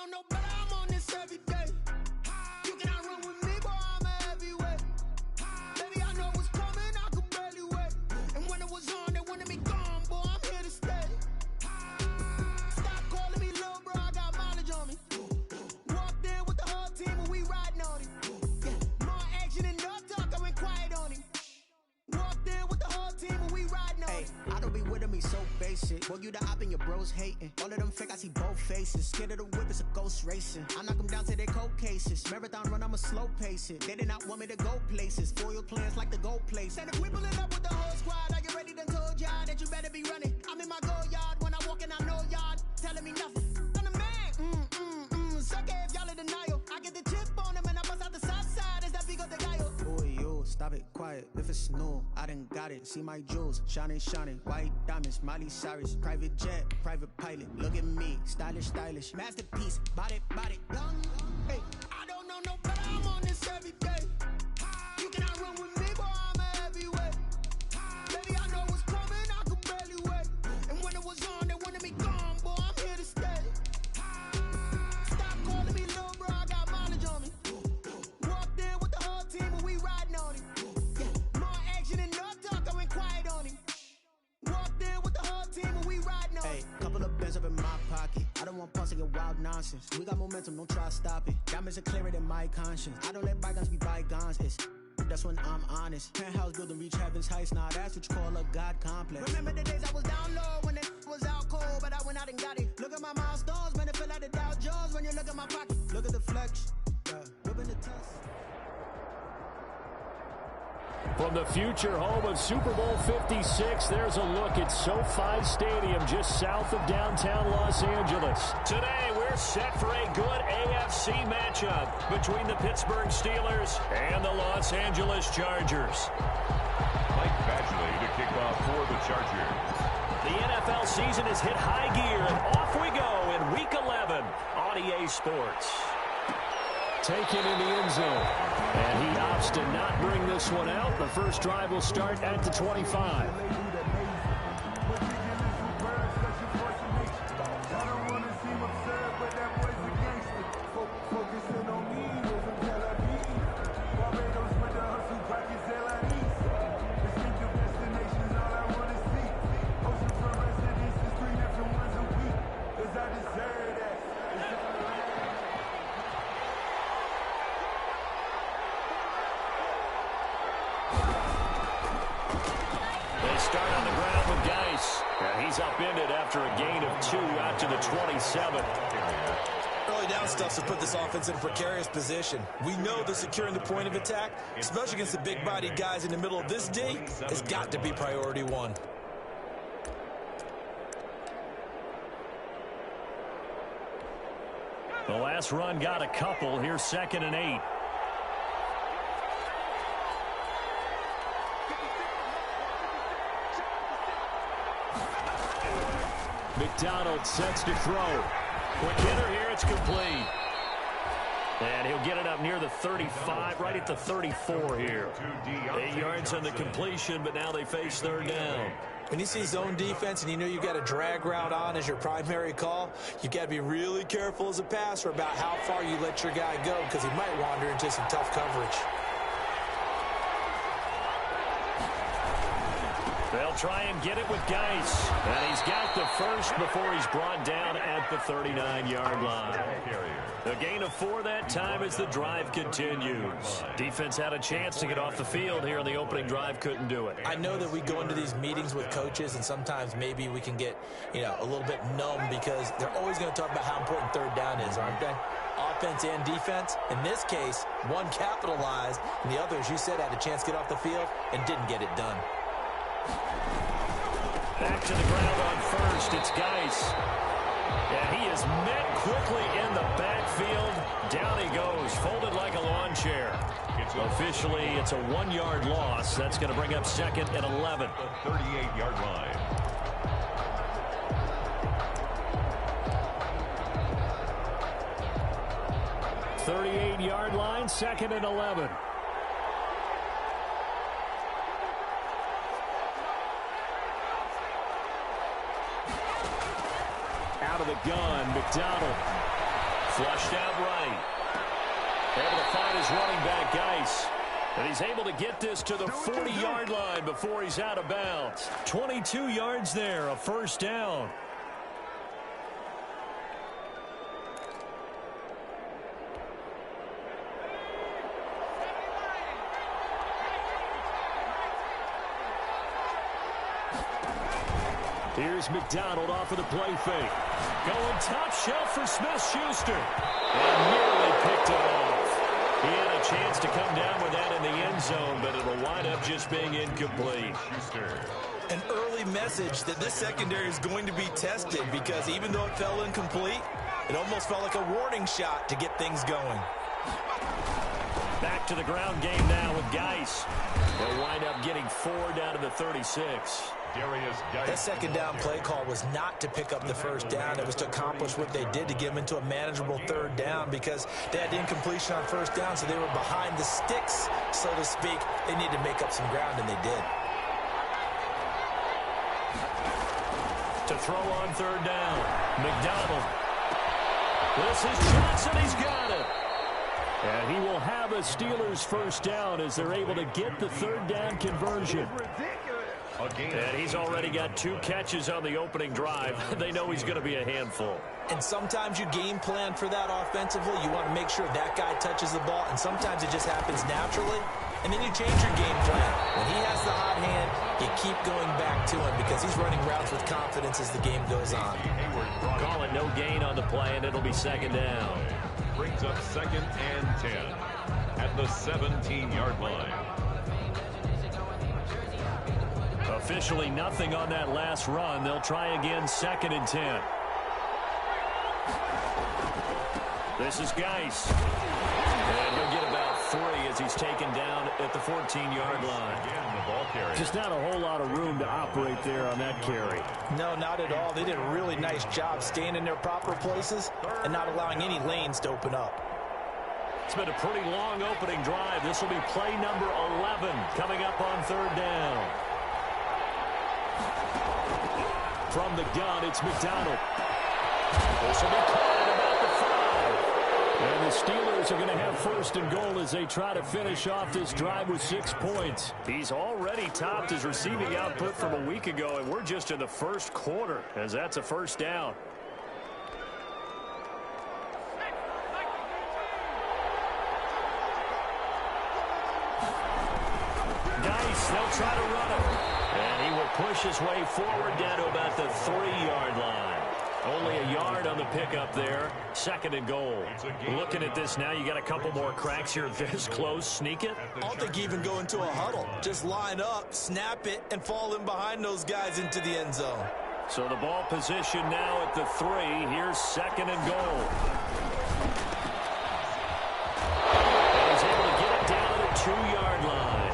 know no better, I'm on this every day. You cannot run with me, boy, I'm a heavyweight. Baby, I know what's coming, I could barely wait. And when it was on, they wanted me gone, boy, I'm here to stay. Stop calling me little bro, I got mileage on me. Walked in with the whole team and we riding on him. Yeah, more action and no talk, I went quiet on him. Walked in with the whole team and we riding on him. I don't be with him, he's so basic. Boy, you the op and your bros hating. All of them fake, I see both faces. Scared of the whip, it's a ghost racing. I knock them down to their cold cases. Marathon run, I'ma slow pace it. They did not want me to go places. Foil plans like the gold place. And if we pulling up with the whole squad, are you ready? Done told y'all that you better be running. I'm in my go yard when I walk in, I know y'all telling me nothing. I'm the man, suck it if y'all in denial. I get the chip on him and I bust out the south side. Is that Vigo de Gallo? Boy, yo, stop it, quiet. If it's new, I done got it. See my jewels, shining, shining. White diamonds, Miley Cyrus. Private jet, private pilot. Look at me, stylish, stylish. Masterpiece, body, body, young. Hey, I don't know no better, I'm on this every day. You cannot run with me, boy, I'm a heavyweight. Baby, I know what's coming, I could barely wait. And when it was on, they wanted me gone, boy, I'm here to stay. Stop calling me little bro, I got mileage on me. Walked in with the whole team and we riding on him. Yeah, more action and no talk, I went quiet on him. Walked in with the whole team and we riding on him. hey, couple of bands up in my pocket. I don't want pulse to get wild nonsense. We got momentum, don't try to stop it. Diamonds are clearer than my conscience. I don't let bygones be bygones. That's when I'm honest. Penthouse building, reach heaven's heights. Nah, that's what you call a God complex. Remember the days I was down low when it was out cold, but I went out and got it. Look at my milestones, man, it feel like the Dow Jones when you look at my pocket. Look at the flex, whipping the test. From the future home of Super Bowl 56, there's a look at SoFi Stadium just south of downtown Los Angeles. Today, we're set for a good AFC matchup between the Pittsburgh Steelers and the Los Angeles Chargers. Mike Badgley to kick off for the Chargers. The NFL season has hit high gear, and off we go in Week 11 on EA Sports. Taken in the end zone, and he opts to not bring this one out. The first drive will start at the 25. He's upended after a gain of 2 out to the 27. Early down stuff to put this offense in a precarious position. We know that securing the point of attack, especially against the big-bodied guys in the middle of this D, has got to be priority one. The last run got a couple. Here's 2nd and 8. McDonald sets to throw. Quick hitter here, it's complete. And he'll get it up near the 35, right at the 34 here. 8 yards on the completion, but now they face 3rd down. When you see zone defense and you know you've got a drag route on as your primary call, you've got to be really careful as a passer about how far you let your guy go because he might wander into some tough coverage. They'll try and get it with Geis. And he's got the first before he's brought down at the 39-yard line. A gain of 4 that time as the drive continues. Defense had a chance to get off the field here in the opening drive, couldn't do it. I know that we go into these meetings with coaches and sometimes maybe we can get, a little bit numb because they're always going to talk about how important 3rd down is, aren't they? Offense and defense. In this case, one capitalized and the other, as you said, had a chance to get off the field and didn't get it done. Back to the ground on first. It's Geis. And he is met quickly in the backfield. Down he goes, folded like a lawn chair. Officially, it's a 1-yard loss. That's going to bring up 2nd and 11. The 38-yard line. Thirty-eight-yard line, 2nd and 11. Out of the gun, McDonald Flushed out right. Able to find his running back, Geis. And he's able to get this to the 40-yard line before he's out of bounds. 22 yards there, a first down. Here's McDonald off of the play fake. Going top shelf for Smith-Schuster. And nearly picked it off. He had a chance to come down with that in the end zone, but it'll wind up just being incomplete. An early message that this secondary is going to be tested because even though it fell incomplete, it almost felt like a warning shot to get things going. Back to the ground game now with Geis. They'll wind up getting 4 down to the 36. That second down play call was not to pick up the first down. It was to accomplish what they did to get them into a manageable third down because they had incompletion on first down, so they were behind the sticks, so to speak. They needed to make up some ground, and they did. To throw on third down, McDonald. This is Johnson. He's got it. And he will have a Steelers first down as they're able to get the third down conversion. And he's already got 2 catches on the opening drive. They know he's going to be a handful. And sometimes you game plan for that offensively. You want to make sure that guy touches the ball, and sometimes it just happens naturally. And then you change your game plan. When he has the hot hand, you keep going back to him because he's running routes with confidence as the game goes on. Call it no gain on the play, and it'll be second down. Brings up 2nd and 10 at the 17-yard line. Officially nothing on that last run. They'll try again, 2nd and 10. This is Geis. And he'll get about 3 as he's taken down at the 14-yard line. Again, the ball carrier. Just not a whole lot of room to operate there on that carry. No, not at all. They did a really nice job staying in their proper places and not allowing any lanes to open up. It's been a pretty long opening drive. This will be play number 11 coming up on third down. From the gun, it's McDonald. This will be caught at about the 5. And the Steelers are going to have 1st and goal as they try to finish off this drive with 6 points. He's already topped his receiving output from a week ago, and we're just in the first quarter as that's a first down. Geis, they'll try to run it. And he will push his way forward down to about the 3-yard line. Only a yard on the pickup there. 2nd and goal. Looking at this now, you got a couple more cracks here this close. Sneak it. I don't think even go into a huddle. Just line up, snap it, and fall in behind those guys into the end zone. So the ball position now at the 3. Here's 2nd and goal. And he's able to get it down to the 2-yard line.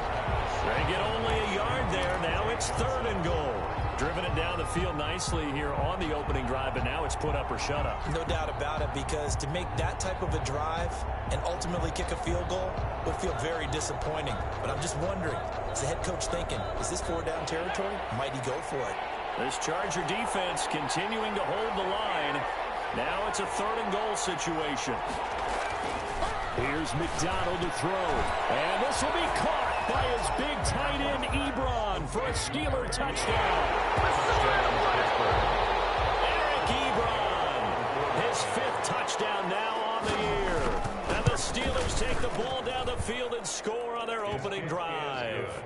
They get only a yard there. Now it's 3rd and goal. Driven it down the field nicely here on the opening drive, but now it's put up or shut up. No doubt about it, because to make that type of a drive and ultimately kick a field goal would feel very disappointing. But I'm just wondering, is the head coach thinking, is this 4-down territory? Might he go for it? This Charger defense continuing to hold the line. Now it's a 3rd and goal situation. Here's McDonald to throw. And this will be caught by his big tight end, Ebron, for a Steeler touchdown. Eric Ebron, his 5th touchdown now on the year. And the Steelers take the ball down the field and score on their opening drive.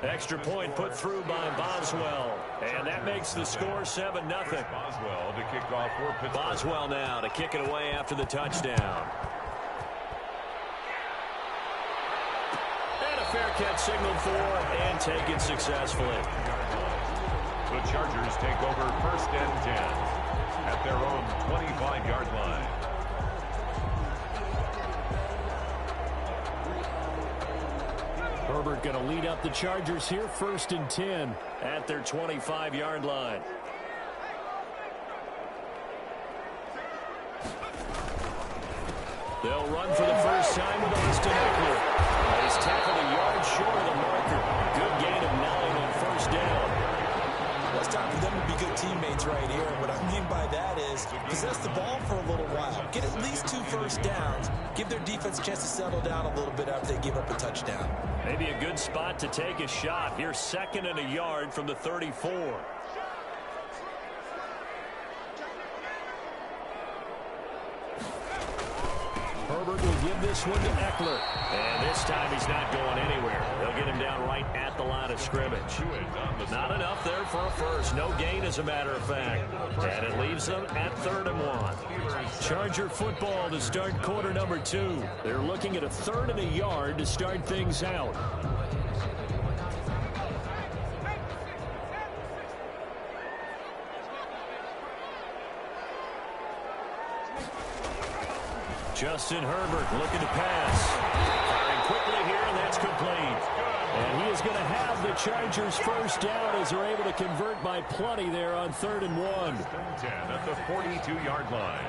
Extra point put through by Boswell. And that makes the score 7-0. Boswell to kick off for Pittsburgh. Boswell now to kick it away after the touchdown. Fair catch signaled for and taken successfully. The Chargers take over 1st and 10 at their own 25-yard line. Herbert going to lead up the Chargers here, 1st and 10 at their 25-yard line. They'll run for the first time with Austin Eckler. He's tackled a yard short of the marker. Good gain of 9 on 1st down. Well, it's time for them to be good teammates right here. And what I mean by that is possess the ball for a little while. Get at least 2 first downs. Give their defense a chance to settle down a little bit after they give up a touchdown. Maybe a good spot to take a shot. Here's 2nd and a yard from the 34. Herbert will give this one to Eckler. And this time he's not going anywhere. They'll get him down right at the line of scrimmage. Not enough there for a first. No gain, as a matter of fact. And it leaves them at 3rd and 1. Charger football to start quarter number 2. They're looking at a 3rd and a yard to start things out. Justin Herbert looking to pass. Firing quickly here, and that's complete. And he is going to have the Chargers first down as they're able to convert by plenty there on 3rd and 1. 10 at the 42-yard line.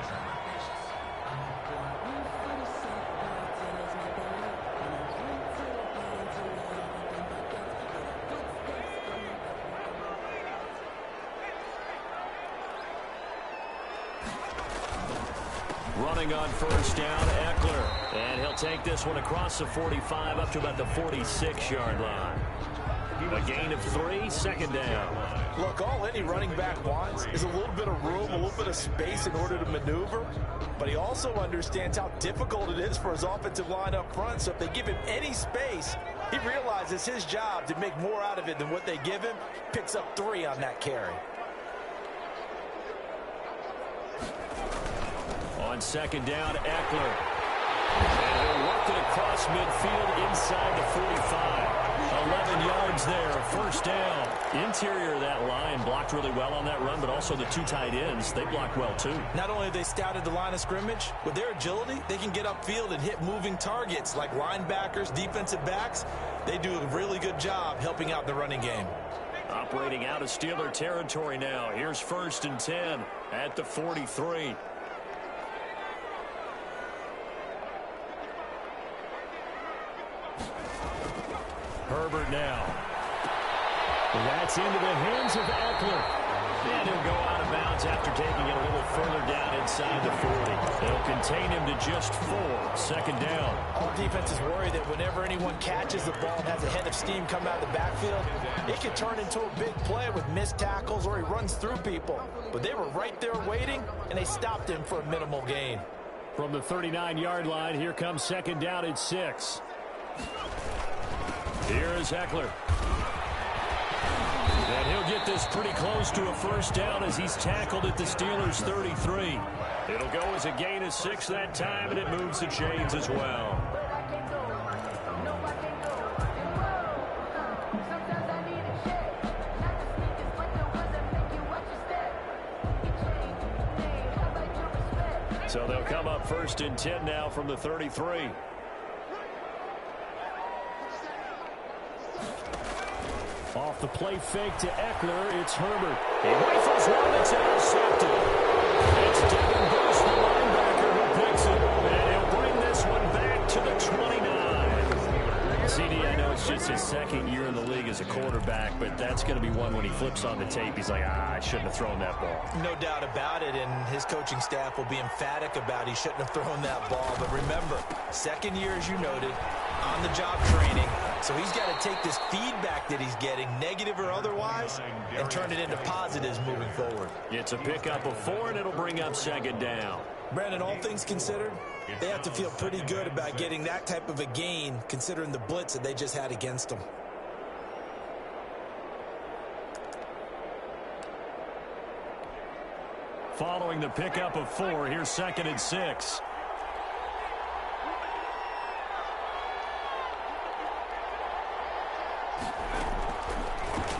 Running on first down, Eckler. And he'll take this one across the 45 up to about the 46-yard line. A gain of 3, 2nd down. Look, all any running back wants is a little bit of room, a little bit of space in order to maneuver. But he also understands how difficult it is for his offensive line up front. So if they give him any space, he realizes his job to make more out of it than what they give him. Picks up 3 on that carry. On 2nd down, Eckler. And he'll work it across midfield inside the 45. 11 yards there, a first down. Interior of that line blocked really well on that run, but also the 2 tight ends, they blocked well too. Not only have they scouted the line of scrimmage, with their agility, they can get upfield and hit moving targets like linebackers, defensive backs. They do a really good job helping out the running game. Operating out of Steeler territory now. Here's 1st and 10 at the 43. Herbert now. That's into the hands of Eckler. And he'll go out of bounds after taking it a little further down inside the 40. They'll contain him to just 4. 2nd down. All defenses worry that whenever anyone catches the ball and has a head of steam come out of the backfield, it can turn into a big play with missed tackles or he runs through people. But they were right there waiting, and they stopped him for a minimal gain. From the 39-yard line, here comes 2nd down at 6. Here is Eckler. And he'll get this pretty close to a first down as he's tackled at the Steelers' 33. It'll go as a gain of 6 that time, and it moves the chains as well. So they'll come up 1st and 10 now from the 33. Off the play fake to Eckler, it's Herbert. He rifles one that's intercepted. It's Devin Bush, the linebacker, who picks it. And he'll bring this one back to the 29. CD, I know it's just his 2nd year in the league as a quarterback, but that's going to be one when he flips on the tape. He's like, I shouldn't have thrown that ball. No doubt about it, and his coaching staff will be emphatic about he shouldn't have thrown that ball. But remember, 2nd year, as you noted, on-the-job training. So he's got to take this feedback that he's getting, negative or otherwise, and turn it into positives moving forward. It's a pickup of 4, and it'll bring up 2nd down. Brandon, all things considered, they have to feel pretty good about getting that type of a gain, considering the blitz that they just had against them. Following the pickup of 4, here's 2nd and 6.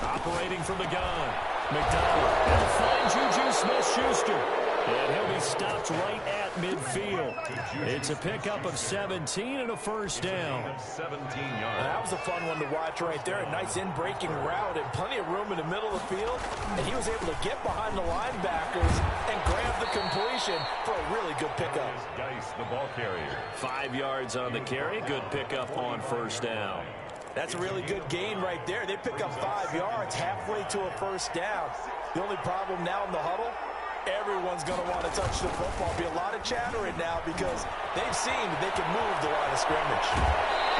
Operating from the gun. McDonald. And find Juju Smith-Schuster. And he'll be stopped right at midfield. It's a pickup of 17 and a first down. 17 yards. That was a fun one to watch right there. A nice in-breaking route and plenty of room in the middle of the field. And he was able to get behind the linebackers and grab the completion for a really good pickup. Geis, the ball carrier. 5 yards on the carry. Good pickup on first down. That's a really good gain right there. They pick up 5 yards halfway to a first down. The only problem now in the huddle, everyone's going to want to touch the football. Be a lot of chattering now because they've seen that they can move the line of scrimmage.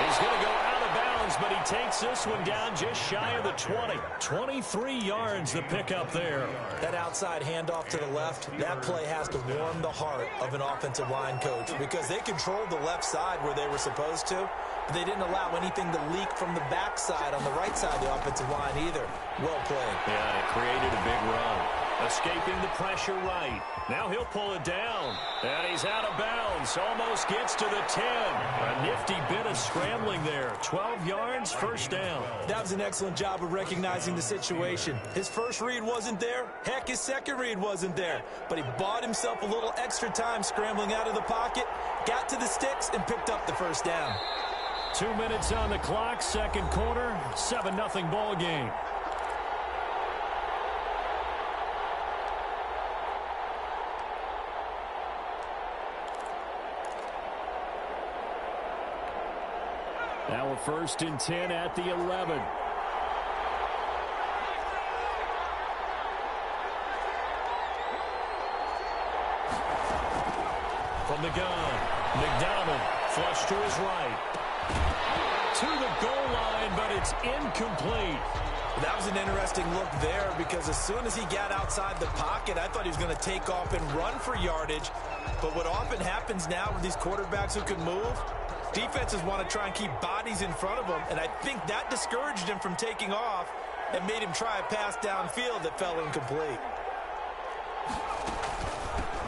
He's going to go out of bounds, but he takes this one down just shy of the 20. 23 yards the pickup there. That outside handoff to the left, that play has to warm the heart of an offensive line coach because they controlled the left side where they were supposed to, but they didn't allow anything to leak from the backside on the right side of the offensive line either. Well played. Yeah, it created a big run. Escaping the pressure right. Now he'll pull it down. And he's out of bounds. Almost gets to the 10. A nifty bit of scrambling there. 12 yards, first down. That was an excellent job of recognizing the situation. His first read wasn't there. Heck, his second read wasn't there. But he bought himself a little extra time scrambling out of the pocket, got to the sticks, and picked up the first down. 2 minutes on the clock, second quarter, 7-0 ball game. Now a 1st and 10 at the 11. From the gun, McDonald, flush to his right. To the goal line, but it's incomplete. That was an interesting look there because as soon as he got outside the pocket, I thought he was going to take off and run for yardage. But what often happens now with these quarterbacks who can move, defenses want to try and keep bodies in front of them, and I think that discouraged him from taking off and made him try a pass downfield that fell incomplete.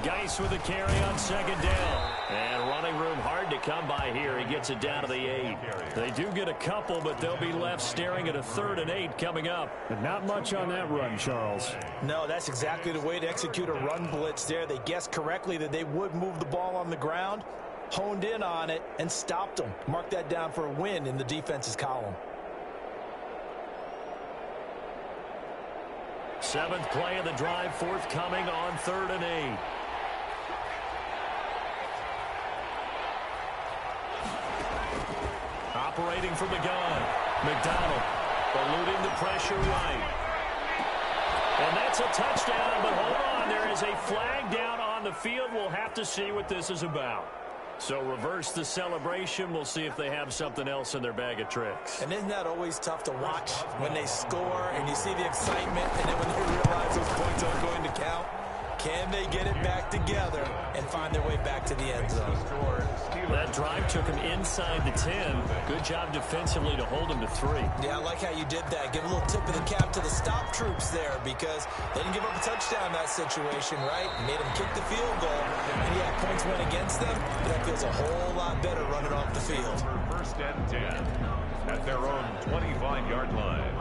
Geis with a carry on second down. And running room hard to come by here. He gets it down to the 8. They do get a couple, but they'll be left staring at a 3rd and 8 coming up. But not much on that run, Charles. No, that's exactly the way to execute a run blitz there. They guessed correctly that they would move the ball on the ground, honed in on it, and stopped them. Mark that down for a win in the defense's column. 7th play of the drive, forthcoming on 3rd and 8. Operating from the gun, McDonald eluding the pressure right. And that's a touchdown, but hold on, there is a flag down on the field. We'll have to see what this is about. So reverse the celebration. We'll see if they have something else in their bag of tricks. And isn't that always tough to watch when they score and you see the excitement and then when they realize those points aren't going to count? Can they get it back together and find their way back to the end zone? That drive took him inside the 10. Good job defensively to hold him to 3. Yeah, I like how you did that. Give a little tip of the cap to the stop troops there because they didn't give up a touchdown in that situation, right? Made them kick the field goal. And yeah, points went against them, but that feels a whole lot better running off the field. 1st and 10 at their own 25-yard line.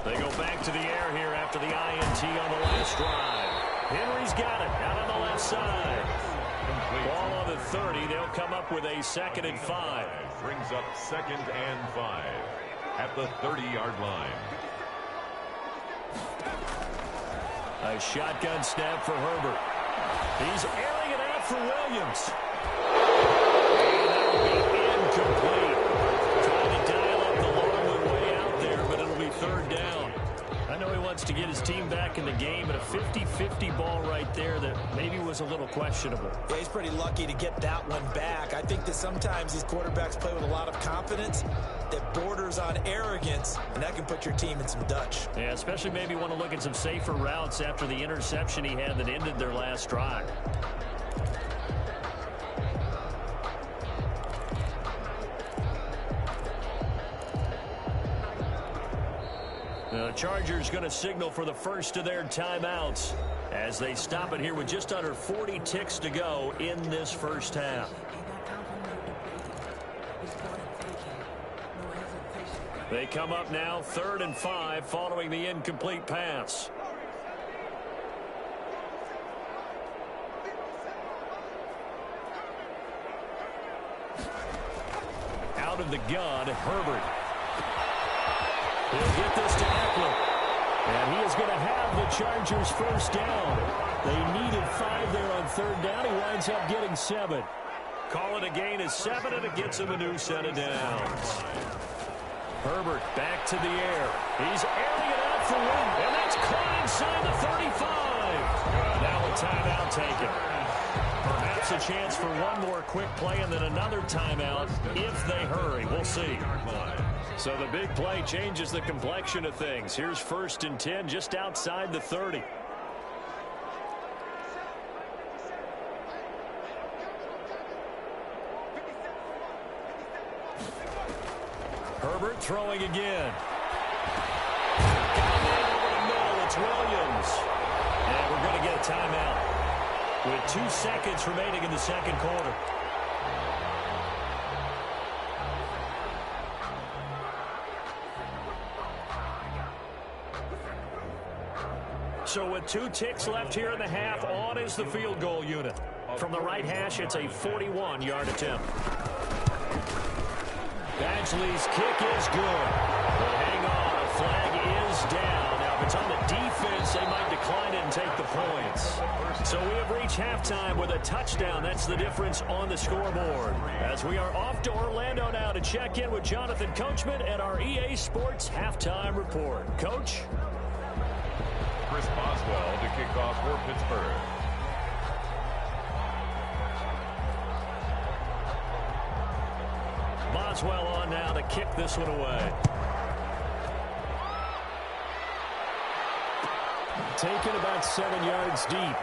They go back to the air here after the INT on the last drive. Henry's got it out on the left side. Ball on the 30. They'll come up with a 2nd and 5. Brings up 2nd and 5 at the 30-yard line. A shotgun snap for Herbert. He's airing it out for Williams. And that will be incomplete. Trying to dial up the long way out there, but it'll be 3rd down. I know he wants to get his team back in the game, but a 50-50 ball right there that maybe was a little questionable. Yeah, he's pretty lucky to get that one back. I think that sometimes these quarterbacks play with a lot of confidence that borders on arrogance, and that can put your team in some Dutch. Yeah, especially maybe want to look at some safer routes after the interception he had that ended their last drive. The Chargers going to signal for the first of their timeouts as they stop it here with just under 40 ticks to go in this first half. They come up now 3rd and 5 following the incomplete pass. out of the gun, Herbert. He'll get this to Eckler. And he is going to have the Chargers first down. They needed 5 there on third down. He winds up getting 7. Call it a gain of 7, and it gets him a new set of downs. Herbert back to the air. He's airing it out for one, and that's caught inside the 35. Now a timeout taken. Perhaps a chance for one more quick play and then another timeout if they hurry. We'll see. So the big play changes the complexion of things. Here's 1st and 10 just outside the 30. Herbert throwing again. Got it over the middle. It's Williams. And we're going to get a timeout with 2 seconds remaining in the second quarter. So with 2 ticks left here in the half, on is the field goal unit. From the right hash, it's a 41-yard attempt. Badgley's kick is good. But hang on, a flag is down. Now, if it's on the defense, they might decline it and take the points. So we have reached halftime with a touchdown. That's the difference on the scoreboard. As we are off to Orlando now to check in with Jonathan Coachman and our EA Sports Halftime Report. Coach? Chris Boswell to kick off for Pittsburgh. Boswell on now to kick this one away. Taken about 7 yards deep.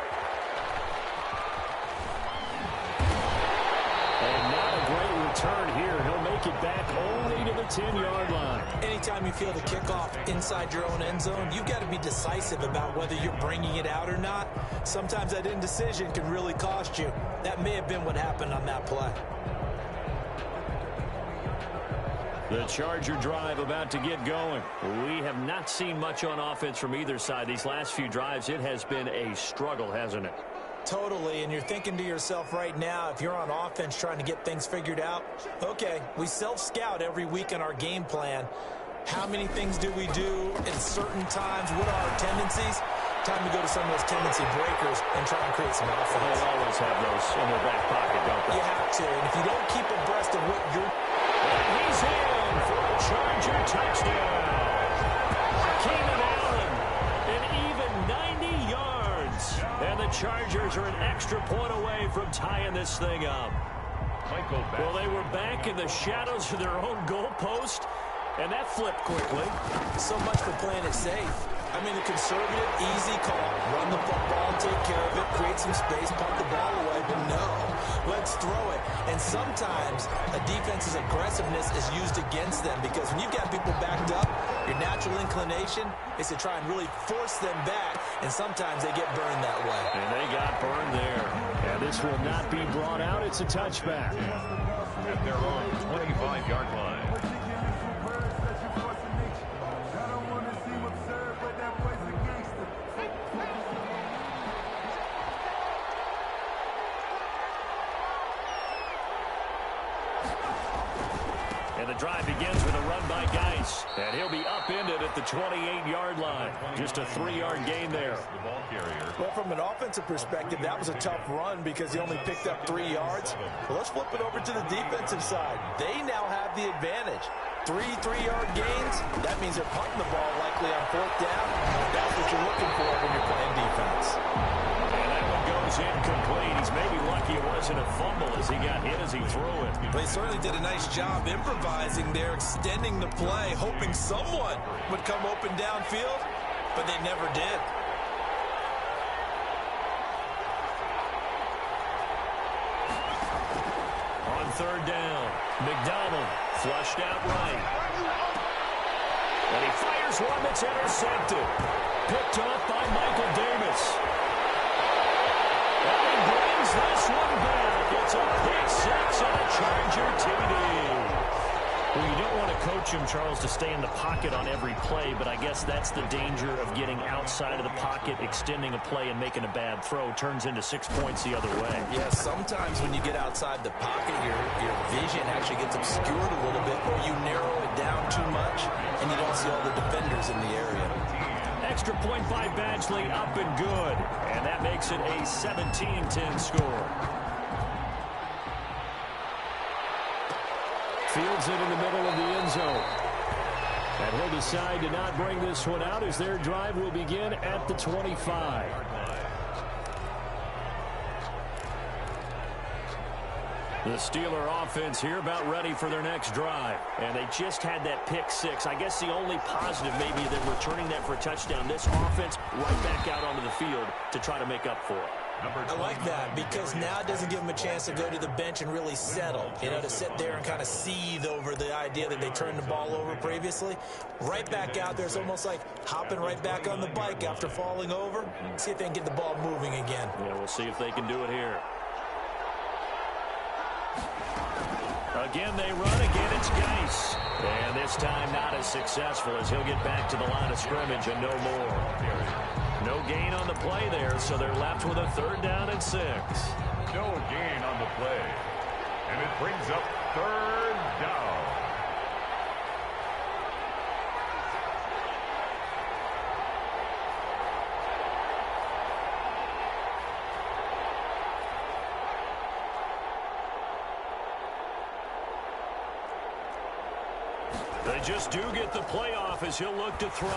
And not a great return here. He'll make it back only to the 10-yard line. Anytime you feel the kickoff inside your own end zone, you've got to be decisive about whether you're bringing it out or not. Sometimes that indecision can really cost you. That may have been what happened on that play. The Charger drive about to get going. We have not seen much on offense from either side. These last few drives, it has been a struggle, hasn't it? Totally, and you're thinking to yourself right now, if you're on offense trying to get things figured out, okay, we self-scout every week in our game plan. How many things do we do at certain times? What are our tendencies? Time to go to some of those tendency breakers and try and create some offense. They always have those in their back pocket, don't they? You have to, and if you don't keep abreast of what you're... And he's in for a Charger touchdown. Keenan Allen, an even 90 yards. And the Chargers are an extra point away from tying this thing up. Well, they were back in the shadows of their own goalpost, and that flipped quickly. So much for playing it safe. I mean, the conservative, easy call. Run the football, take care of it, create some space, punt the ball away. But no, let's throw it. And sometimes a defense's aggressiveness is used against them because when you've got people backed up, your natural inclination is to try and really force them back, and sometimes they get burned that way. And they got burned there. And this will not be brought out. It's a touchback. At their own 25-yard line. And the drive begins with a run by Geis. And he'll be upended at the 28-yard line. Just a 3-yard gain there. Well, from an offensive perspective, that was a tough run because he only picked up 3 yards. Well, let's flip it over to the defensive side. They now have the advantage. 3 3-yard gains. That means they're punting the ball likely on 4th down. That's what you're looking for when you're playing defense. And that one goes incomplete. He's maybe lucky it wasn't a fumble as he got hit as he threw it. They certainly did a nice job improvising there, extending the play, hoping someone would come open downfield, but they never did. On 3rd down, McDonald flushed out right. And he fires one that's intercepted. Picked off by Michael Davis. And he brings this one back. It's a pick six and a Charger TD. Well, you don't want to coach him, Charles, to stay in the pocket on every play, but I guess that's the danger of getting outside of the pocket, extending a play, and making a bad throw. Turns into 6 points the other way. Yeah, sometimes when you get outside the pocket, your vision vision actually gets obscured a little bit, or you narrow it down too much, and you don't see all the defenders in the area. Extra point by Badgley, up and good. And that makes it a 17-10 score. Fields it in the middle of the end zone. And he'll decide to not bring this one out as their drive will begin at the 25. The Steeler offense here about ready for their next drive. And they just had that pick six. I guess the only positive maybe than returning that for a touchdown. This offense right back out onto the field to try to make up for it. I like that because now it doesn't give them a chance to go to the bench and really settle. You know, to sit there and kind of seethe over the idea that they turned the ball over previously. Right back out there, it's almost like hopping right back on the bike after falling over. See if they can get the ball moving again. Yeah, we'll see if they can do it here. Again, they run. Again, it's Geis. And this time not as successful as he'll get back to the line of scrimmage and no more. No gain on the play there, so they're left with a 3rd down and 6. No gain on the play. And it brings up 3rd down. They just do get the play off as he'll look to throw.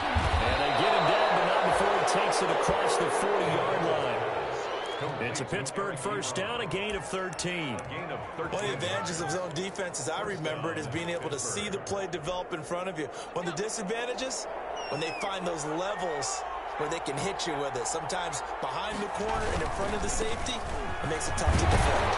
And they get him down, but not before he takes it across the 40-yard line. It's a Pittsburgh 1st down, a gain of 13. One of the advantages of zone defense, as I remember it, is being able to see the play develop in front of you. One of the disadvantages, when they find those levels where they can hit you with it. Sometimes behind the corner and in front of the safety, it makes it tough to defend.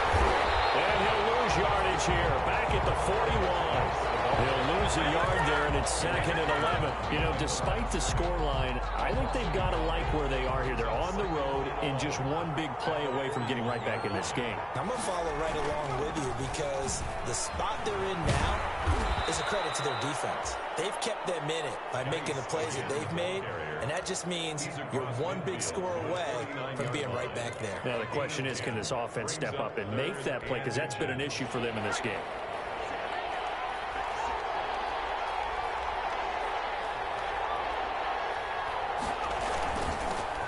And he'll lose yardage here, back at the 41. He'll lose a yard there, and it's 2nd and 11. You know, despite the scoreline, I think they've got to like where they are here. They're on the road and just one big play away from getting right back in this game. I'm going to follow right along with you because the spot they're in now is a credit to their defense. They've kept them in it by making the plays that they've made, and that just means you're one big score away from being right back there. Now, the question is, can this offense step up and make that play? Because that's been an issue for them in this game.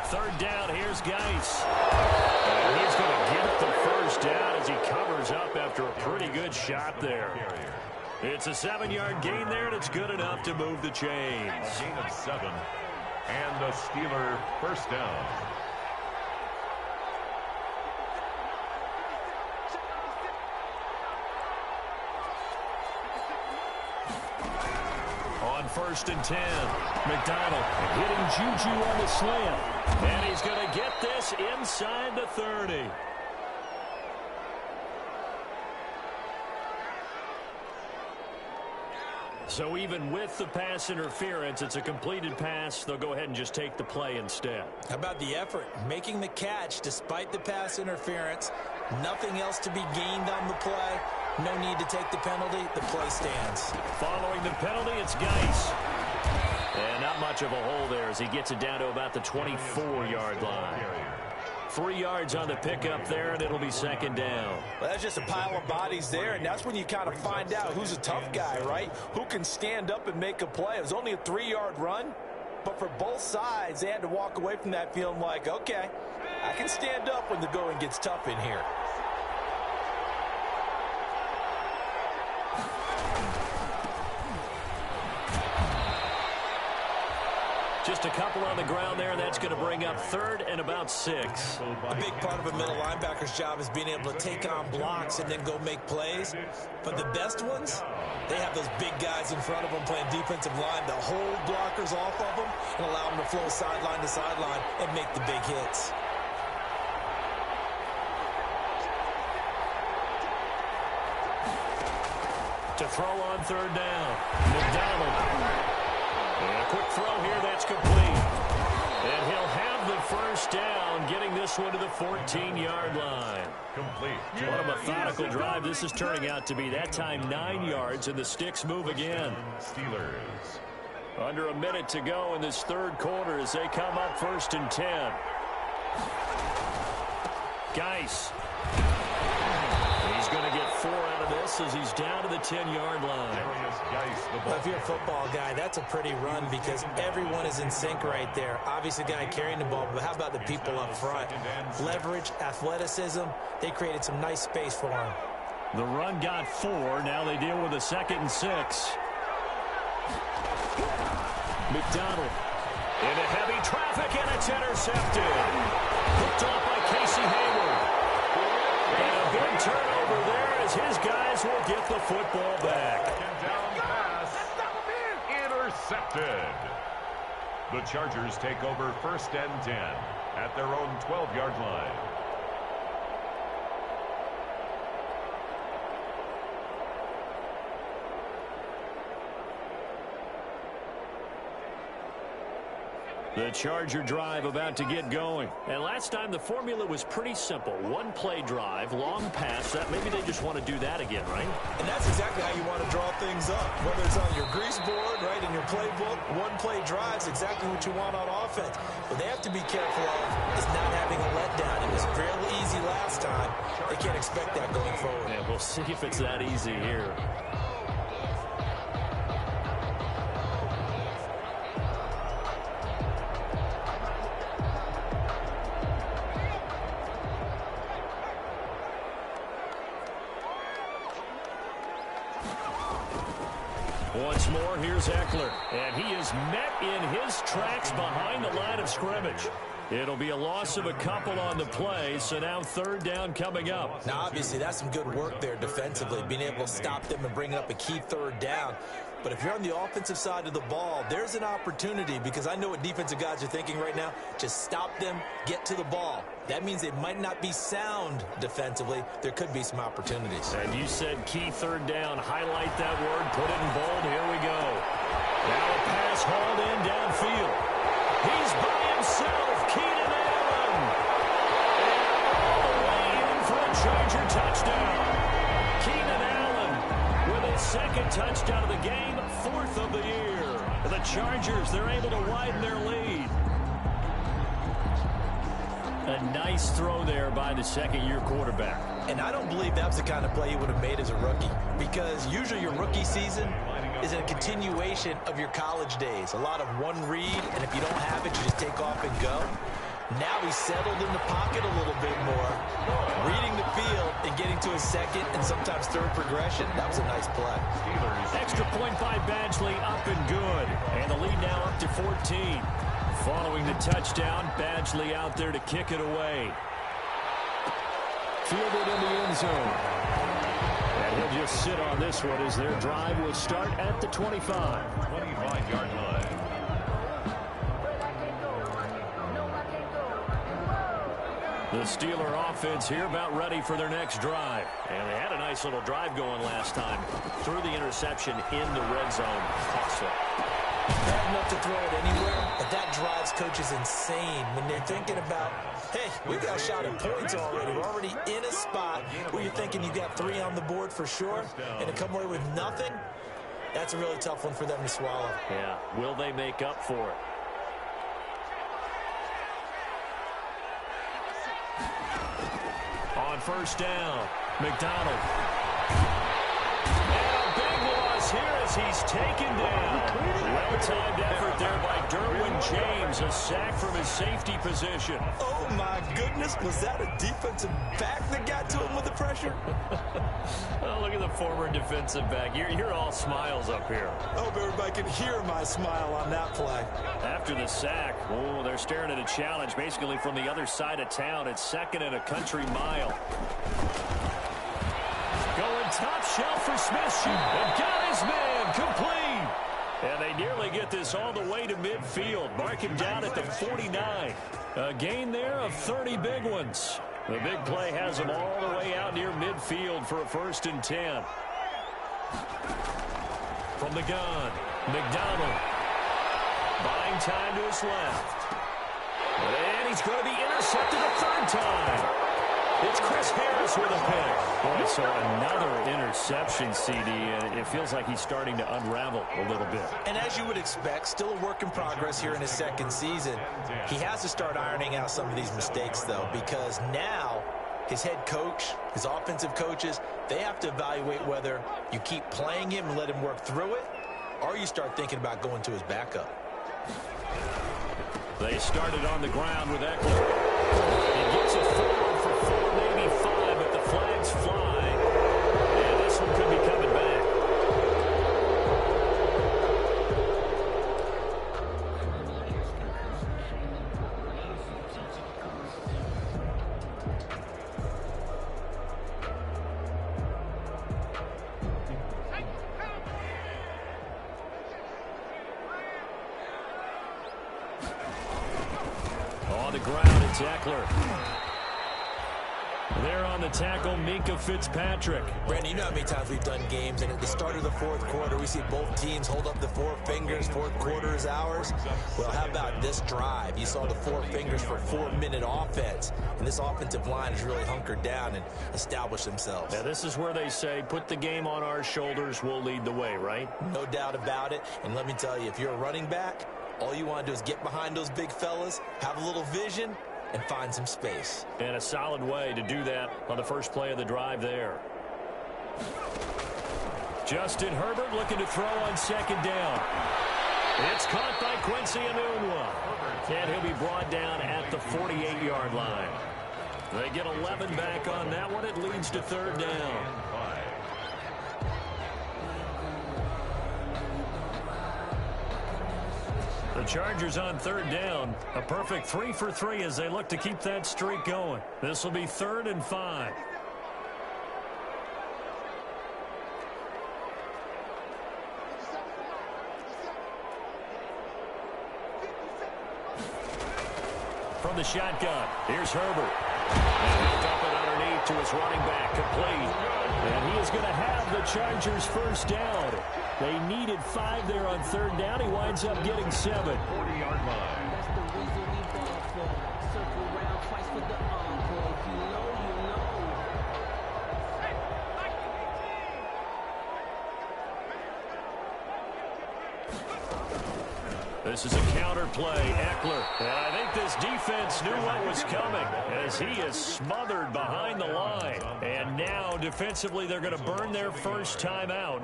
Third down, here's Geis. And he's going to get the 1st down as he covers up after a pretty good shot there. It's a 7-yard gain there, and it's good enough to move the chains. A gain of 7, and the Steeler 1st down. On 1st and 10, McDonald hitting Juju on the slant. And he's going to get this inside the 30. So even with the pass interference, it's a completed pass. They'll go ahead and just take the play instead. How about the effort? Making the catch despite the pass interference. Nothing else to be gained on the play. No need to take the penalty. The play stands. Following the penalty, it's Geis. And not much of a hole there as he gets it down to about the 24-yard line. 3 yards on the pickup there, and it'll be 2nd down. Well, that's just a pile of bodies there, and that's when you kind of find out who's a tough guy, right? Who can stand up and make a play. It was only a 3-yard run, but for both sides, they had to walk away from that feeling like, okay, I can stand up when the going gets tough in here. Just a couple on the ground there. That's going to bring up 3rd and about 6. A big part of a middle linebacker's job is being able to take on blocks and then go make plays. But the best ones, they have those big guys in front of them playing defensive line to hold blockers off of them and allow them to flow sideline to sideline and make the big hits. To throw on 3rd down, McDonald. And a quick throw here, that's complete. And he'll have the 1st down, getting this one to the 14-yard line. Complete. What a methodical drive this is turning out to be. That time 9 yards, and the sticks move again. Steelers. Under a minute to go in this 3rd quarter as they come up 1st and 10. Geis. He's going to get loss as he's down to the 10-yard line. Well, if you're a football guy, that's a pretty run because everyone is in sync right there. Obviously, the guy carrying the ball, but how about the people up front? Leverage, athleticism, they created some nice space for him. The run got 4. Now they deal with a 2nd and 6. McDonald into heavy traffic, and it's intercepted. Picked off by Casey Hayward. And a big turnover there as his guys will get the football back. Down pass. Intercepted. The Chargers take over 1st and 10 at their own 12-yard line. The Charger drive about to get going. And last time the formula was pretty simple. One play drive, long pass. Maybe they just want to do that again, right? And that's exactly how you want to draw things up. Whether it's on your grease board, right, in your playbook, one play drive is exactly what you want on offense. What they have to be careful of is not having a letdown. It was fairly easy last time. They can't expect that going forward. Yeah, we'll see if it's that easy here. Once more, here's Eckler, and he is met in his tracks behind the line of scrimmage. It'll be a loss of a couple on the play, so now 3rd down coming up. Now, obviously, that's some good work there defensively, being able to stop them and bring up a key 3rd down. But if you're on the offensive side of the ball, there's an opportunity because I know what defensive guys are thinking right now. Just stop them, get to the ball. That means they might not be sound defensively. There could be some opportunities. And you said key 3rd down. Highlight that word. Put it in bold. Here we go. Now a pass hauled in downfield. He's by himself. Keenan Allen. And all the way in for a Charger touchdown. Keenan Allen with his 2nd touchdown of the game. 4th of the year. The Chargers, they're able to widen their lead. A nice throw there by the 2nd-year quarterback. And I don't believe that's the kind of play he would have made as a rookie because usually your rookie season is a continuation of your college days. A lot of one read, and if you don't have it, you just take off and go. Now he's settled in the pocket a little bit more, reading the field and getting to his 2nd and sometimes 3rd progression. That was a nice play. Extra point by Badgley, up and good. And the lead now up to 14. Following the touchdown, Badgley out there to kick it away. Fielded in the end zone. And he'll just sit on this one as their drive will start at the 25. 25-yard line. The Steeler offense here about ready for their next drive. And they had a nice little drive going last time. Threw the interception in the red zone. Costly. Bad enough to throw it anywhere, but that drives coaches insane when they're thinking about, hey, we got a shot at points already. We're already in a spot where you're thinking you got 3 on the board for sure, and to come away with nothing, that's a really tough one for them to swallow. Yeah, will they make up for it? On 1st down, McDonald. And a big loss here as he's taken down. Well-timed effort there by Derwin James. A sack from his safety position. Oh, my goodness. Was that a defensive back that got to him with the pressure? Oh, look at the former defensive back. You're all smiles up here. I hope everybody can hear my smile on that play. After the sack, oh, they're staring at a challenge basically from the other side of town. It's 2nd and a country mile. Going top shelf for Smith. And got his man complete. And they nearly get this all the way to midfield. Mark him down at the 49. A gain there of 30 big ones. The big play has him all the way out near midfield for a 1st and 10. From the gun, McDonald. Buying time to his left. And he's going to be intercepted a 3rd time. It's Chris Harris with a pick. Boy, so another interception, CD, and it feels like he's starting to unravel a little bit. And as you would expect, still a work in progress here in his 2nd season. He has to start ironing out some of these mistakes, though, because now his head coach, his offensive coaches, they have to evaluate whether you keep playing him and let him work through it, or you start thinking about going to his backup. They started on the ground with Eckler. He gets it forward for 4, maybe 5, but the flags fly. And this one could be coming back. On the ground, it's Eckler. There on the tackle, Minkah Fitzpatrick. Brandon, you know how many times we've done games, and at the start of the fourth quarter, we see both teams hold up the 4 fingers, fourth quarter is ours. Well, how about this drive? You saw the 4 fingers for 4-minute offense, and this offensive line has really hunkered down and established themselves. Now, this is where they say, put the game on our shoulders, we'll lead the way, right? No doubt about it, and let me tell you, if you're a running back, all you want to do is get behind those big fellas, have a little vision, and find some space. And a solid way to do that on the first play of the drive there. Justin Herbert looking to throw on second down. It's caught by Quincy Enunwa. And he'll be brought down at the 48-yard line. They get 11 back on that one. It leads to third down. The Chargers on third down. A perfect 3 for 3 as they look to keep that streak going. This will be 3rd and 5. From the shotgun, here's Herbert. And he'll dump it underneath to his running back, complete. And he is going to have the Chargers first down. They needed 5 there on third down. He winds up getting 7. 40-yard line. That's the reason we ball for. Circle round twice for the encore. If you know, you know. This is a counter play. Eckler. And I think this defense knew what was coming as he is smothered behind the line. And now defensively they're going to burn their first timeout.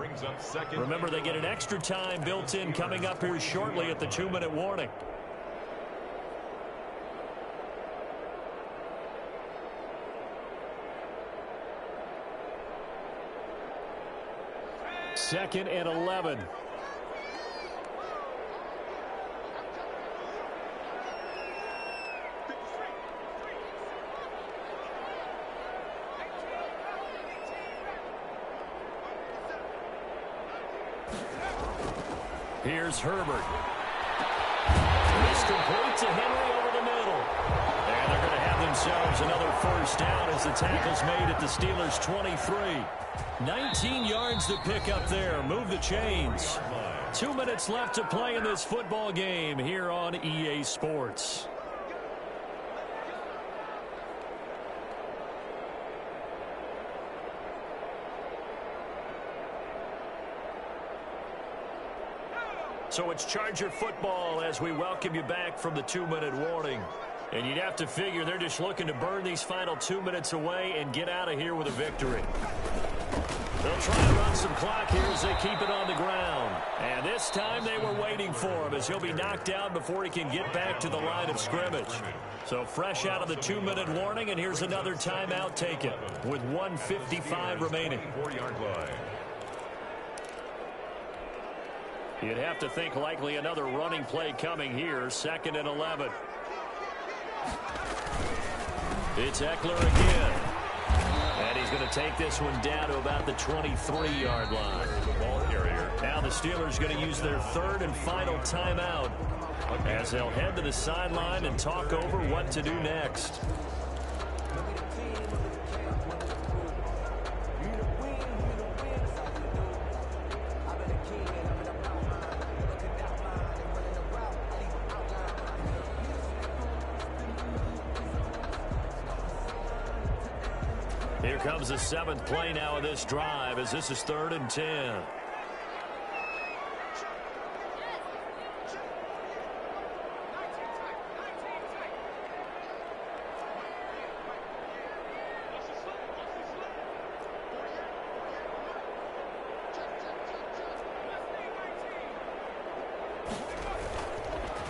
Remember, they get an extra time built in coming up here shortly at the 2-minute warning. Second and 11. Here's Herbert. This completes to Henry over the middle. And they're going to have themselves another first down as the tackle's made at the Steelers' 23. 19 yards to pick up there. Move the chains. 2 minutes left to play in this football game here on EA Sports. So it's Charger football as we welcome you back from the 2-minute warning. And you'd have to figure they're just looking to burn these final 2 minutes away and get out of here with a victory. They'll try to run some clock here as they keep it on the ground. And this time they were waiting for him as he'll be knocked down before he can get back to the line of scrimmage. So fresh out of the 2-minute warning, and here's another timeout taken with 1:55 remaining. 40-yard line. You'd have to think likely another running play coming here. 2nd and 11. It's Eckler again. And he's going to take this one down to about the 23-yard line. Ball carrier. Now the Steelers going to use their 3rd and final timeout as they'll head to the sideline and talk over what to do next. Here comes the 7th play now of this drive as this is 3rd and 10.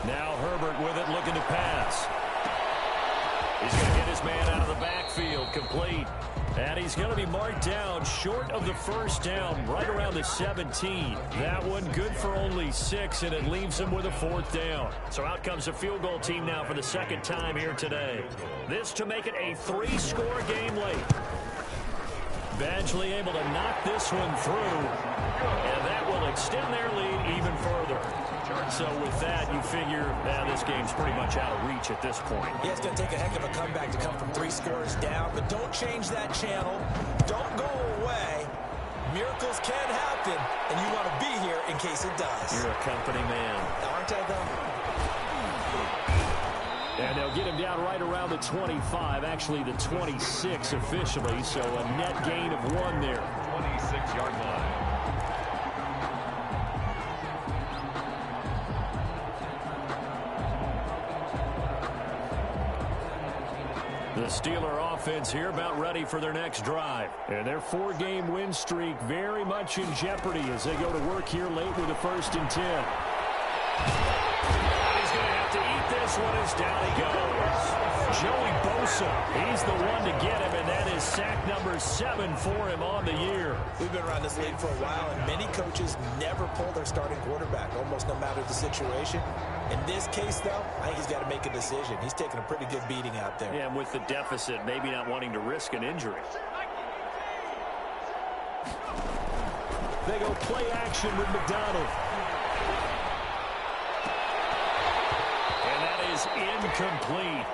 Now Herbert with it, looking to pass. He's going to get his man out of the backfield, complete. And he's going to be marked down short of the first down, right around the 17. That one good for only 6, and it leaves him with a 4th down. So out comes a field goal team now for the second time here today. This to make it a 3-score game late. Badgley able to knock this one through, and that will extend their lead even further. So with that, you figure this game's pretty much out of reach at this point. Yeah, it's going to take a heck of a comeback to come from 3 scores down, but don't change that channel. Don't go away. Miracles can happen, and you want to be here in case it does. You're a company man. Aren't I, though? And they'll get him down right around the 25, actually the 26 officially, so a net gain of 1 there. 26-yard line. The Steeler offense here about ready for their next drive. And their 4-game win streak very much in jeopardy as they go to work here late with a 1st and 10. He's going to have to eat this one as down he goes. Joey Bosa, he's the one to get him, and that is sack number 7 for him on the year. We've been around this league for a while, and many coaches never pull their starting quarterback, almost no matter the situation. In this case, though, I think he's got to make a decision. He's taking a pretty good beating out there. Yeah, and with the deficit, maybe not wanting to risk an injury. They go play action with McDonald. And that is incomplete.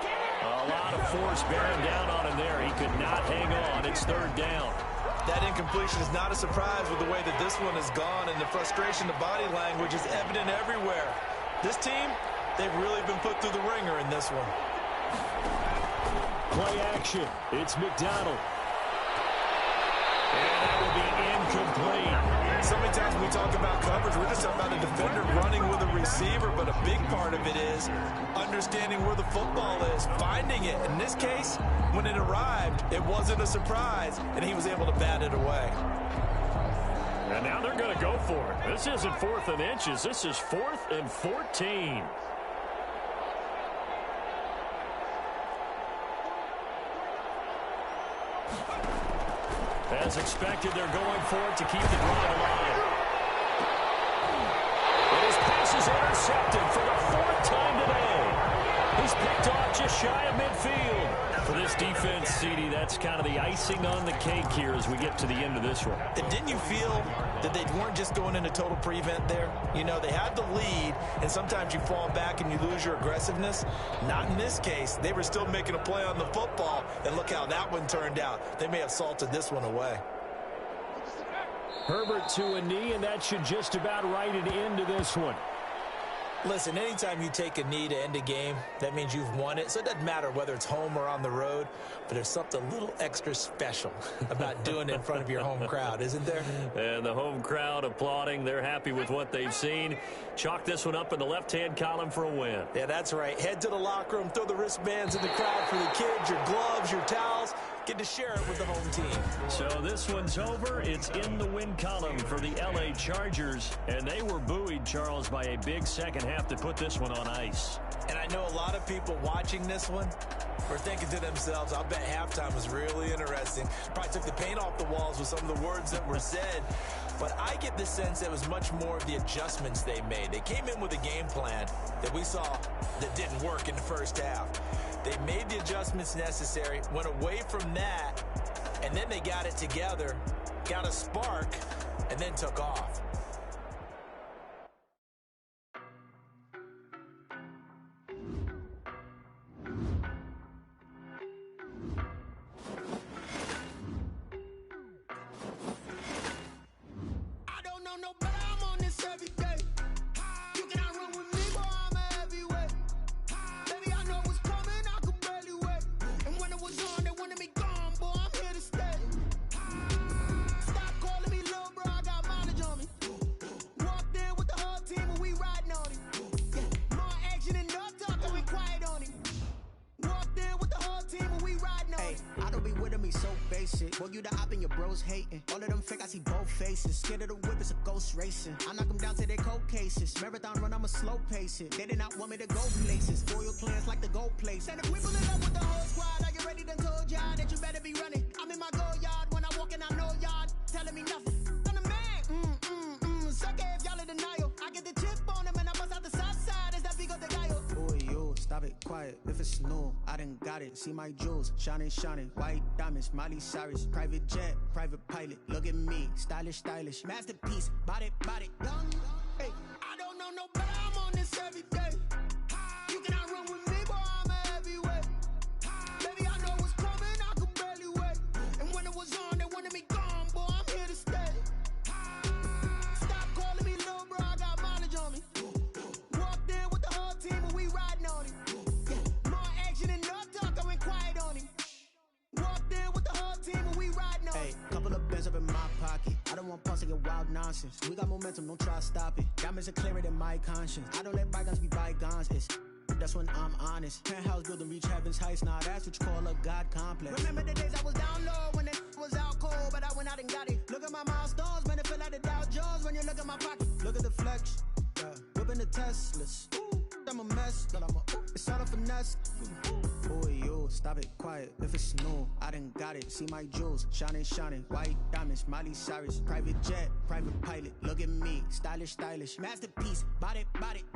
A lot of force bearing down on him there. He could not hang on. It's 3rd down. That incompletion is not a surprise with the way that this one has gone, and the frustration, the body language is evident everywhere. This team, they've really been put through the ringer in this one. Play action. It's McDonald. And that will be incomplete. So many times when we talk about coverage, we're just talking about a defender running with a receiver, but a big part of it is understanding where the football is, finding it. In this case, when it arrived, it wasn't a surprise, and he was able to bat it away. And now they're going to go for it. This isn't 4th and inches. This is 4th and 14. As expected, they're going for it to keep the drive alive. And his pass is intercepted for the 4th time today. He's picked off just shy of midfield. For this defense, CD, that's kind of the icing on the cake here as we get to the end of this one. And didn't you feel that they weren't just going into total prevent there? You know, they had the lead, and sometimes you fall back and you lose your aggressiveness. Not in this case. They were still making a play on the football, and look how that one turned out. They may have salted this one away. Herbert to a knee, and that should just about write it into this one. Listen, anytime you take a knee to end a game, that means you've won it. So it doesn't matter whether it's home or on the road, but there's something a little extra special about doing it in front of your home crowd, isn't there? And the home crowd applauding. They're happy with what they've seen. Chalk this one up in the left-hand column for a win. Yeah, that's right. Head to the locker room, throw the wristbands in the crowd for the kids, your gloves, your towels. Get to share it with the home team. So this one's over. It's in the win column for the L.A. Chargers. And they were buoyed, Charles, by a big second half to put this one on ice. And I know a lot of people watching this one were thinking to themselves, I'll bet halftime was really interesting. Probably took the paint off the walls with some of the words that were said. But I get the sense that it was much more of the adjustments they made. They came in with a game plan that we saw that didn't work in the first half. They made the adjustments necessary, went away from that, and then they got it together, got a spark, and then took off. you the op and your bros hating. All of them fake, I see both faces. Scared of the whip, it's a ghost racing. I knock them down to their cold cases. Marathon run, I'ma slow pace it. They did not want me to go places. Loyal clans like the gold place. And if we pull it up with the whole squad, are you ready? Done told y'all that you better be running. I'm in my go yard. When I walk in, I know y'all telling me nothing. I'm the man. Sucker if y'all in denial. I get the chip on him and I bust out the south side. Is that Vigo de Gallo? Boy, yo, stop it, quiet. If it's new, I done got it. See my jewels, shining, shining. White diamonds, Miley Cyrus. Private jet, private pilot. Look at me, stylish, stylish. Masterpiece, body, young. Hey, I don't know no better. I'm on this every day. You cannot run with me, boy. I'm a heavyweight. Baby, I know what's coming. I could barely wait. And when it was on, they wanted me gone, boy. I'm here to stay. Stop calling me little bro. I got mileage on me. Walked in with the whole team and we riding on it. Yeah, more action and no talk. I went quiet on him. Walked in with the whole team and we riding on it. Hey, couple of bands up in my pocket. I don't want pause to get wild nonsense. We got momentum, don't try to stop it. Diamonds are clearer than my conscience. I don't let bygones be bygones. That's when I'm honest. Penthouse building, reach heaven's heights. Nah, that's what you call a God complex. Remember the days I was down low when it was out cold, but I went out and got it. Look at my milestones, man, it feel like the Dow Jones when you look at my pocket. Look at the flex, whipping the Teslas. I'm a mess, but it's all a finesse. Boy, yo, stop it, quiet. If it's new, I done got it. See my jewels, shining, shining. White diamonds, Miley Cyrus. Private jet, private pilot. Look at me, stylish, stylish. Masterpiece, body,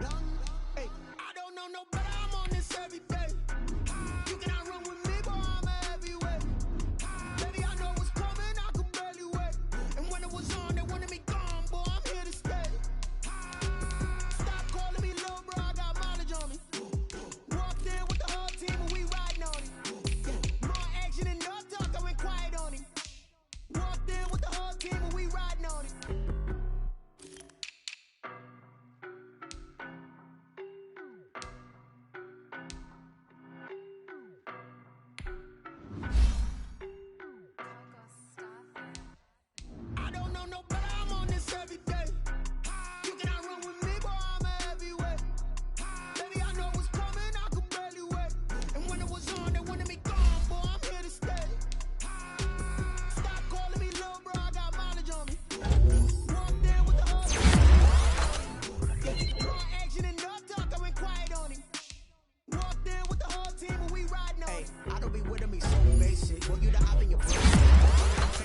young. Hey, I don't know no better. I'm on this every day. You cannot run with me, boy. I'm a heavyweight. Baby, I know what's coming. I could barely wait. And when it was on, they wanted me gone, boy. I'm here to stay. Stop calling me little bro. I got mileage on me. Walked in with the whole team and we riding on it. Yeah, more action and no talk. I went quiet on him. Walked in with the whole team and we riding on it. I don't know no better. I'm on this every day. You cannot run with me, boy. I'm a heavyweight. Baby, I know what's coming. I could barely wait. And when it was on, they wanted me gone, boy. I'm here to stay. Stop calling me little bro. I got mileage on me. Walked in with the whole team. More action and no talk. I went quiet on him. Walked in with the whole team and we riding on it. I don't be with me so basic. Boy, you the op in your brain.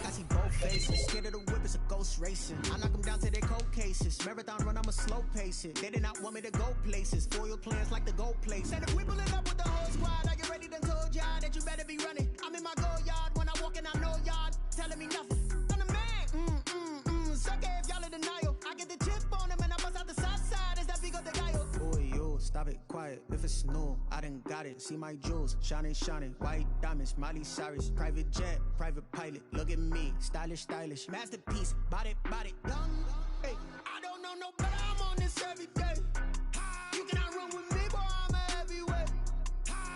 I see both faces. Scared of the whip, it's a ghost racing. I knock them down to their cold cases. Marathon run, I'ma slow pace it. They did not want me to go places. Foil clans like the gold place. And if we pull it up with the whole squad, are you ready? Done told y'all that you better be running. I'm in my go yard. When I walk in, I know y'all telling me nothing. I'm the man. Sucker if y'all in denial. I get the chip on him and I bust out the south side. Is that Vigo de Gallo? Boy, yo, stop it, quiet. If it's new, I done got it. See my jewels, shining, shining. White diamonds, Miley Cyrus. Private jet, private pilot. Look at me, stylish, stylish. Masterpiece, body, young. Hey, I don't know no better. I'm on this every day. You cannot run with me, boy. I'm a heavyweight.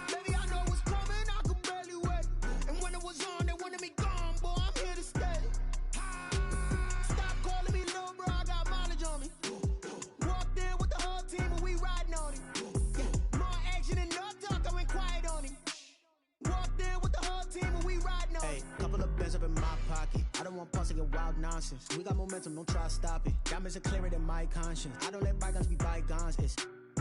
Baby, I know what's coming. I could barely wait. And when it was on, they wanted me gone, boy. I'm here to stay. Stop calling me little bro. I got mileage on me. Walked in with the whole team and we riding on it. Yeah, more action and no talk. I went quiet on him. Walked in with the whole team and we riding on it. Hey, couple of bands up in my pocket. I don't want pause to get wild nonsense. We got momentum, don't try to stop it. Diamonds are clearer than my conscience. I don't let bygones be bygones.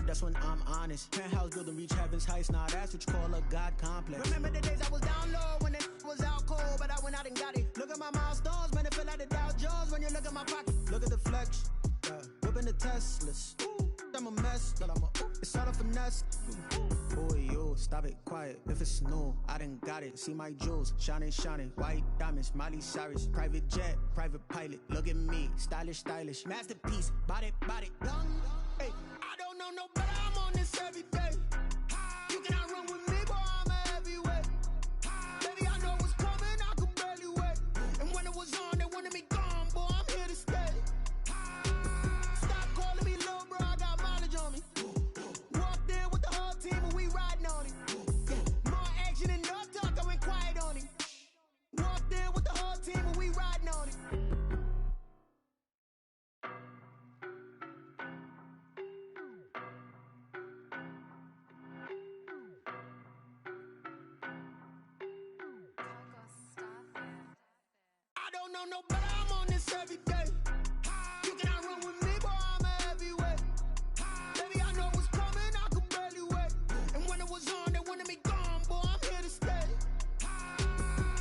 That's when I'm honest. Penthouse building, reach heaven's heights. Nah, that's what you call a God complex. Remember the days I was down low when it was out cold, but I went out and got it. Look at my milestones, man, it feel like the Dow Jones when you look at my pocket. Look at the flex, whipping the Teslas. I'm a mess, but it's all a finesse. Boy, yo, stop it, quiet. If it's new, I done got it. See my jewels, shining, shining. White diamonds, Miley Cyrus. Private jet, private pilot. Look at me, stylish, stylish. Masterpiece, body, young. Hey, I don't know no better. I'm on this every day. You cannot run with me, boy. I'm a heavyweight. Baby, I know what's coming. I could barely wait. And when it was on, they wanted me gone, boy. I'm here to stay. Stop calling me little bro. I got mileage on me. Walked in with the whole team and we riding on it. Yeah, more action and no talk. I went quiet on him. Walked in with the whole team and we riding on it. don't know no better, I'm on this every day. You cannot run with me, boy, I'm a heavyweight. Baby, I know what's coming, I could barely wait. And when it was on, they wanted me gone, boy, I'm here to stay.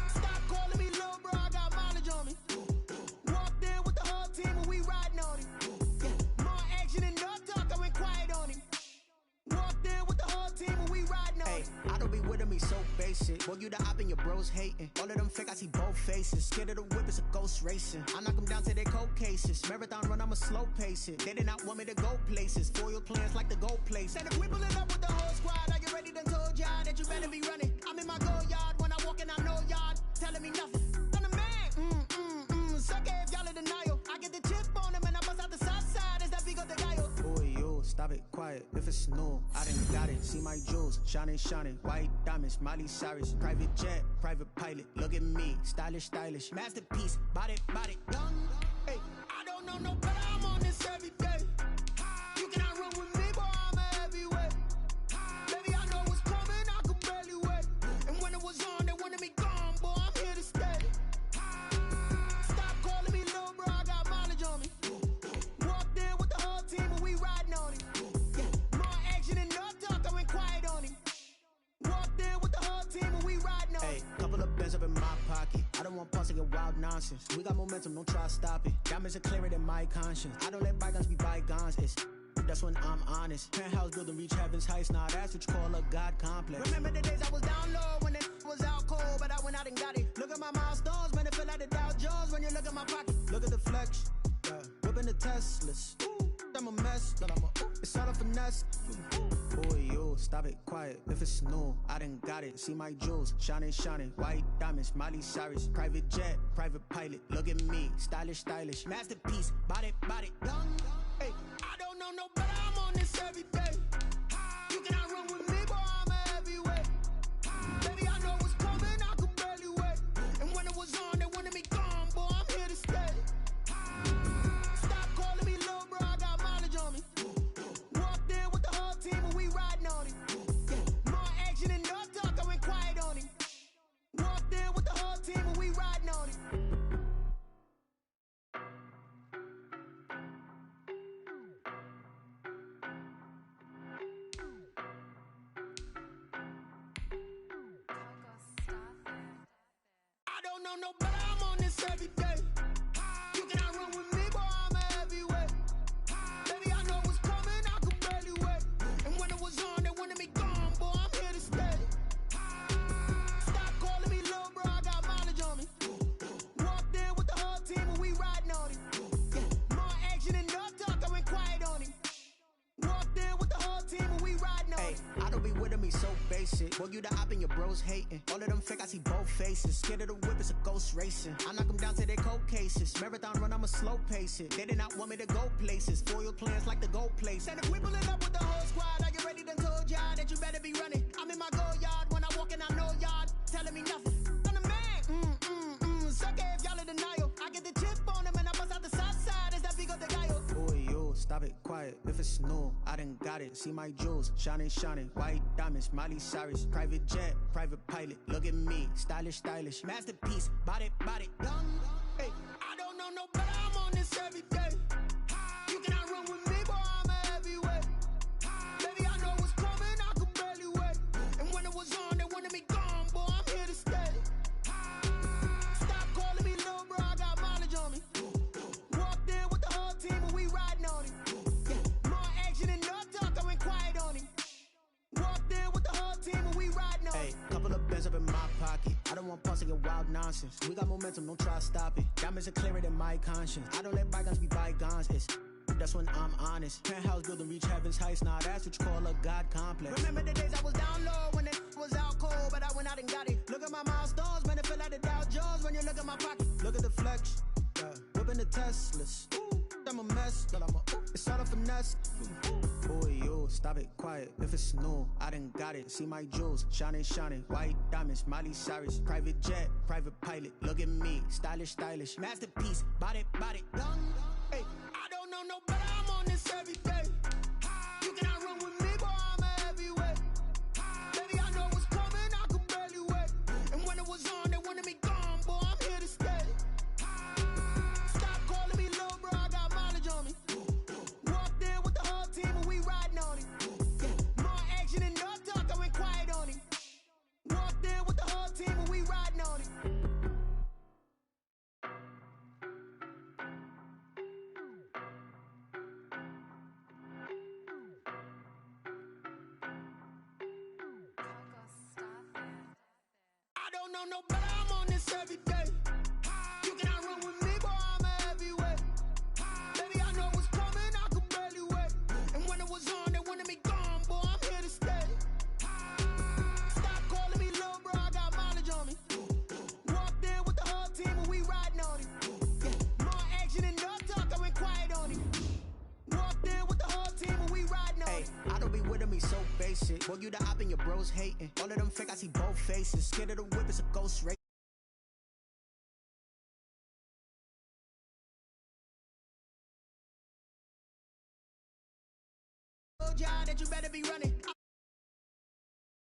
Stop calling me little bro, I got mileage on me. Walked in with the whole team and we riding on him. Yeah, more action and no talk, I went quiet on him. Walked in with the whole team and we riding on him. I don't be with me so basic. Boy, you the op and your bros hating. All of them fake, I see both faces. Scared of the whip, it's a ghost racing. I knock them down to their cold cases. Marathon run, I'ma slow pace it. They did not want me to go places. Foil plans like the goal place. And if we pulling up with the whole squad, are you ready? Done told y'all that you better be running. I'm in my go yard. When I walk in, I know y'all telling me nothing. I'm the man. Suck it if y'all in denial. I get the chip on them and I bust out the south side. Is that Vigo de Gallo? Boy, yo, stop it, quiet. If it's new, I done got it. See my jewels, shining, shining. White diamonds, Miley Cyrus. Private jet, private pilot. Look at me, stylish, stylish. Masterpiece, body, young. Hey, I don't know no better. I'm on this every day. You cannot run with me, boy, I'm a heavyweight. Baby, I know what's coming, I could barely wait. And when it was on, they wanted me gone, boy, I'm here to stay. Stop calling me little bro, I got mileage on me. Walked in with the whole team and we riding on him. Yeah, more action and no talk, I went quiet on him. Walked in with the whole team and we riding on him. Hey, couple of bands up in my pocket. I don't want pause to get wild nonsense. We got momentum, don't try to stop it. Diamonds are clearer than my conscience. I don't let bygones be bygones. That's when I'm honest. Penthouse building, reach heaven's heights. Nah, that's what you call a God complex. Remember the days I was down low when it was out cold, but I went out and got it. Look at my milestones, man, it feel like the Dow Jones when you look at my pocket. Look at the flex, whipping the Teslas. I'm a mess, but it's all a finesse. Boy, yo, stop it, quiet. If it's new, I done got it. See my jewels, shining, shining. White diamonds, Miley Cyrus. Private jet, private pilot. Look at me, stylish, stylish. Masterpiece, body, young. Hey, I don't know no better. I'm on this every day. You cannot run with me, boy, I'm a heavyweight. Baby, I know what's coming, I could barely wait. And when it was on, they wanted me gone, boy, I'm here to stay. Stop calling me little bro, I got mileage on me. Walked in with the whole team and we riding on him. Yeah, more action and no talk, I went quiet on him. Walked in with the whole team and we riding on him. I don't know no better, I'm on this every day. You cannot run with me, boy, I'm a heavyweight. Baby, I know what's coming, I could barely wait. And when it was on, they wanted me gone, boy, I'm here to stay. Stop calling me little bro, I got mileage on me. Walked in with the whole team and we riding on him. Yeah, more action and no talk, I went quiet on him. Walked in with the whole team and we riding on him. I don't be with me so basic. Boy, you the op and your bros hating. All of them fake, I see both faces. Scared of the whip, it's a ghost racing. I knock them down to their cold cases. Marathon run, I'ma slow pace it. They did not want me to go places. Foil plans like the goal place. And if we pulling up with the whole squad, are you ready? Done told y'all that you better be running. I'm in my go yard. When I walk in, I know y'all telling me nothing. I'm the man. Suck it if y'all in denial. I get the chip on them and I bust out the south side. Is that Vigo de Gallo? Boy, yo, stop it, quiet. If it's new, I done got it. See my jewels, shining, shining. White diamonds, Miley Cyrus. Private jet, private pilot. Look at me, stylish, stylish. Masterpiece, body, young. Hey, I don't know no better. I'm on this every day. You cannot run with me, boy, I'm a heavyweight. Baby, I know what's coming, I could barely wait. And when it was on, they wanted me gone, boy, I'm here to stay. Stop calling me little bro, I got mileage on me. Walked in with the whole team and we riding on him. Yeah, more action and no talk, I went quiet on him. Walked in with the whole team and we riding on him. Hey, couple of bands up in my pocket. I don't want pause to get wild nonsense. We got momentum, don't try to stop it. Diamonds are clearer than my conscience. I don't let bygones be bygones. That's when I'm honest. Penthouse building, reach heaven's heights. Nah, that's what you call a God complex. Remember the days I was down low when it was out cold, but I went out and got it. Look at my milestones, man, it feel like the Dow Jones when you look at my pocket. Look at the flex, whipping the Teslas. I'm a mess, but it's all a finesse. Boy, yo, stop it, quiet. If it's new, I done got it. See my jewels, shining, shining. White diamonds, Miley Cyrus. Private jet, private pilot. Look at me, stylish, stylish. Masterpiece, body, young. Hey, I don't know no better. I'm on this every day. You cannot run with me, boy, I'm a heavyweight. Baby, I know what's coming, I could barely wait. And when it was on, they wanted me gone, boy, I'm here to stay. don't know better, I'm on this every day. You cannot run with me, boy, I'm a heavyweight. Baby, I know what's coming, I could barely wait. And when it was on, they wanted me gone, boy, I'm here to stay. Stop calling me little bro, I got mileage on me. Walked in with the whole team and we riding on it. Yeah, more action and no talk, I went quiet on it. Walked in with the whole team and we riding on it. I don't be with me so basic. Boy, you the op and your bros hating. All of them fake, I see both faces. Scared of the whip, it's a ghost race. Told y'all that you better be running.